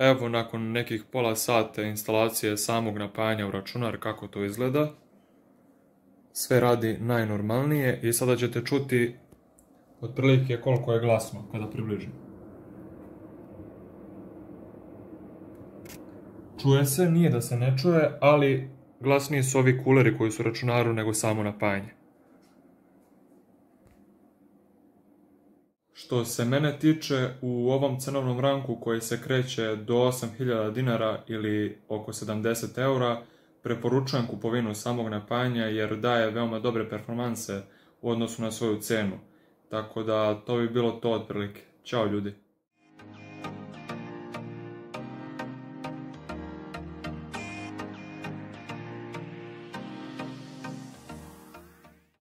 Evo, nakon nekih pola sata instalacije samog napajanja u računar, kako to izgleda. Sve radi najnormalnije i sada ćete čuti otprilike koliko je glasno kada približim. Čuje se, nije da se ne čuje, ali glasniji su ovi kuleri koji su u računaru nego samo napajanje. Što se mene tiče, u ovom cenovnom ranku koji se kreće do 8.000 dinara ili oko 70 eura, preporučujem kupovinu samog napajanja jer daje veoma dobre performanse u odnosu na svoju cenu. Tako da to bi bilo to otprilike. Ćao ljudi!